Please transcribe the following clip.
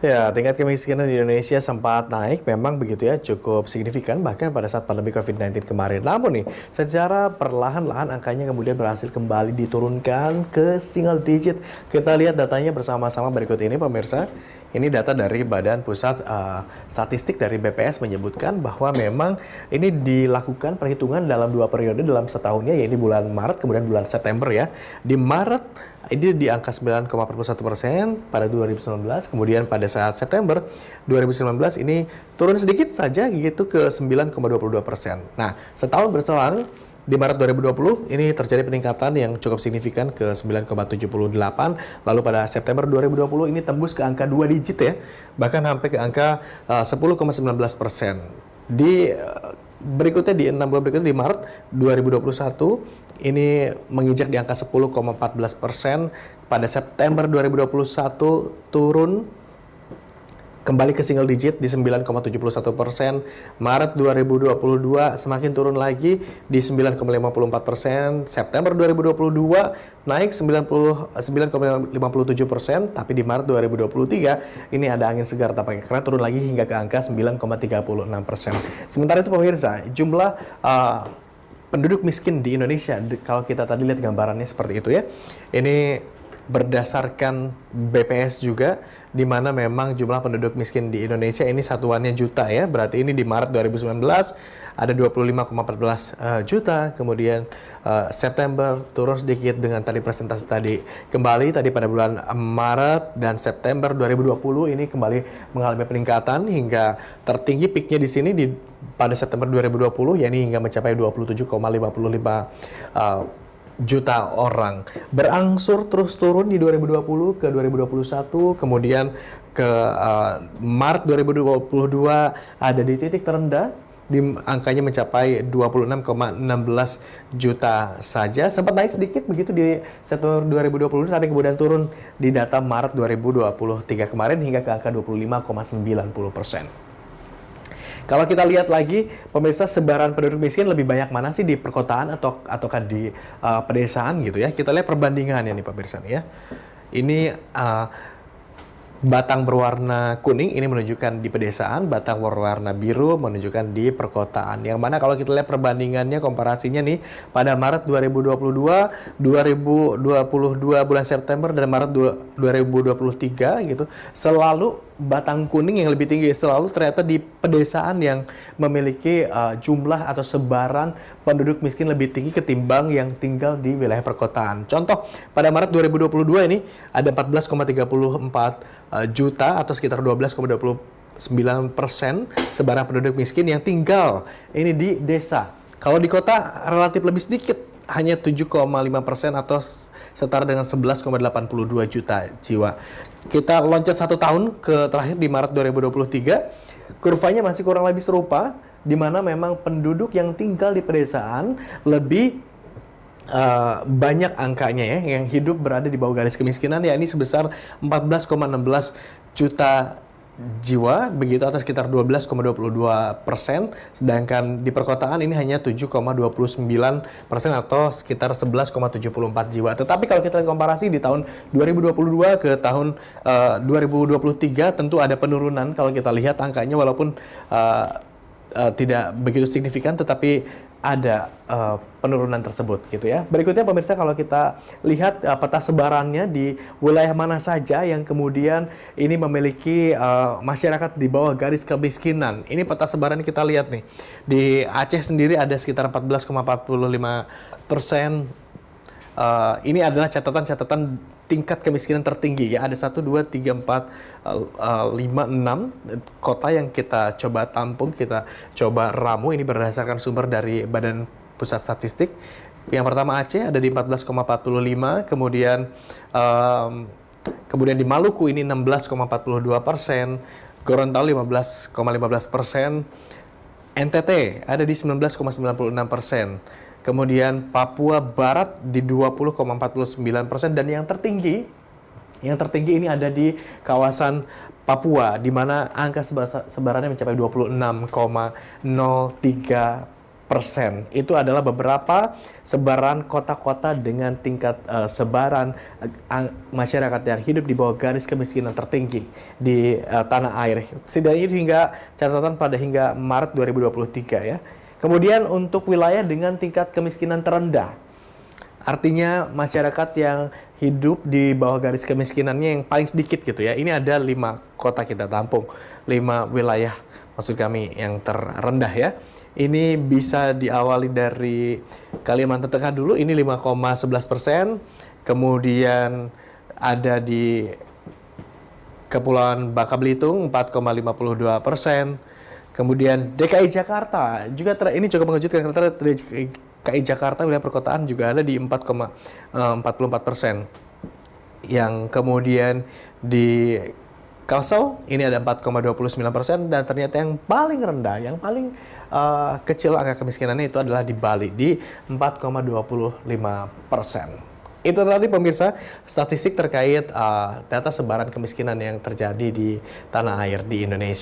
Ya, tingkat kemiskinan di Indonesia sempat naik, memang begitu ya, cukup signifikan bahkan pada saat pandemi COVID-19 kemarin. Namun nih, secara perlahan-lahan angkanya kemudian berhasil kembali diturunkan ke single digit. Kita lihat datanya bersama-sama berikut ini, pemirsa. Ini data dari Badan Pusat Statistik dari BPS menyebutkan bahwa memang ini dilakukan perhitungan dalam dua periode dalam setahunnya, yaitu bulan Maret kemudian bulan September ya. Di Maret ini di angka 9,41% pada 2019, kemudian pada saat September 2019 ini turun sedikit saja gitu ke 9,22%. Nah, setahun berselang di Maret 2020 ini terjadi peningkatan yang cukup signifikan ke 9,78, lalu pada September 2020 ini tembus ke angka 2 digit ya, bahkan sampai ke angka 10,19%. Di berikutnya di 6 bulan berikutnya di Maret 2021 ini menginjak di angka 10,14%. Pada September 2021 turun kembali ke single digit di 9,71%. Maret 2022 semakin turun lagi di 9,54%. September 2022 naik 9,57%. Tapi di Maret 2023 ini ada angin segar tampaknya karena turun lagi hingga ke angka 9,36%. Sementara itu pemirsa, jumlah penduduk miskin di Indonesia, kalau kita tadi lihat gambarannya seperti itu ya, ini berdasarkan BPS juga, di mana memang jumlah penduduk miskin di Indonesia ini satuannya juta ya, berarti ini di Maret 2019 ada 25,14 juta, kemudian September turun sedikit dengan tadi presentasi tadi, kembali tadi pada bulan Maret dan September 2020 ini kembali mengalami peningkatan hingga tertinggi peaknya di sini pada September 2020, yakni hingga mencapai 27,55 juta orang. Berangsur terus turun di 2020 ke 2021, kemudian ke Maret 2022 ada di titik terendah, angkanya mencapai 26,16 juta saja. Sempat naik sedikit begitu di September 2020, tapi kemudian turun di data Maret 2023 kemarin hingga ke angka 25,90%. Kalau kita lihat lagi, pemirsa, sebaran penduduk miskin lebih banyak mana sih, di perkotaan ataukah di pedesaan gitu ya? Kita lihat perbandingannya nih pemirsa nih ya. Ini batang berwarna kuning ini menunjukkan di pedesaan, batang berwarna biru menunjukkan di perkotaan. Yang mana kalau kita lihat perbandingannya, komparasinya nih, pada Maret 2022, 2022 bulan September dan Maret 2023 gitu, selalu batang kuning yang lebih tinggi, selalu ternyata di pedesaan yang memiliki jumlah atau sebaran penduduk miskin lebih tinggi ketimbang yang tinggal di wilayah perkotaan. Contoh, pada Maret 2022 ini ada 14,34 juta atau sekitar 12,29% sebaran penduduk miskin yang tinggal ini di desa. Kalau di kota relatif lebih sedikit, hanya 7,5% atau setara dengan 11,82 juta jiwa. Kita loncat 1 tahun ke terakhir di Maret 2023, kurvanya masih kurang lebih serupa, di mana memang penduduk yang tinggal di pedesaan lebih banyak angkanya ya, yang hidup berada di bawah garis kemiskinan, yakni sebesar 14,16 juta jiwa begitu, atau sekitar 12,22%, sedangkan di perkotaan ini hanya 7,29% atau sekitar 11,74 jiwa. Tetapi kalau kita komparasi di tahun 2022 ke tahun 2023 tentu ada penurunan. Kalau kita lihat angkanya walaupun tidak begitu signifikan, tetapi ada penurunan tersebut gitu ya. Berikutnya pemirsa, kalau kita lihat peta sebarannya di wilayah mana saja yang kemudian ini memiliki masyarakat di bawah garis kemiskinan. Ini peta sebaran kita lihat nih. Di Aceh sendiri ada sekitar 14,45%. Ini adalah catatan tingkat kemiskinan tertinggi ya. Ada 1, 2, 3, 4, 5, 6 kota yang kita coba tampung, kita coba ramu. Ini berdasarkan sumber dari Badan Pusat Statistik. Yang pertama Aceh ada di 14,45, kemudian di Maluku ini 16,42%, Gorontalo 15,15%, NTT ada di 19,96%. Kemudian Papua Barat di 20,49%, dan yang tertinggi ini ada di kawasan Papua, di mana angka sebarannya mencapai 26,03 persen. Itu adalah beberapa sebaran kota-kota dengan tingkat sebaran masyarakat yang hidup di bawah garis kemiskinan tertinggi di tanah air. Setidaknya itu hingga catatan pada hingga Maret 2023 ya. Kemudian untuk wilayah dengan tingkat kemiskinan terendah, artinya masyarakat yang hidup di bawah garis kemiskinannya yang paling sedikit gitu ya. Ini ada 5 kota kita tampung, 5 wilayah maksud kami yang terendah ya. Ini bisa diawali dari Kalimantan Tengah dulu, ini 5,11%. Kemudian ada di Kepulauan Bangka Belitung 4,52%. Kemudian DKI Jakarta juga ini cukup mengejutkan karena DKI Jakarta wilayah perkotaan juga ada di 4,44%. Yang kemudian di Kalsel ini ada 4,29%, dan ternyata yang paling rendah, yang paling kecil angka kemiskinannya itu adalah di Bali di 4,25%. Itu tadi pemirsa statistik terkait data sebaran kemiskinan yang terjadi di tanah air di Indonesia.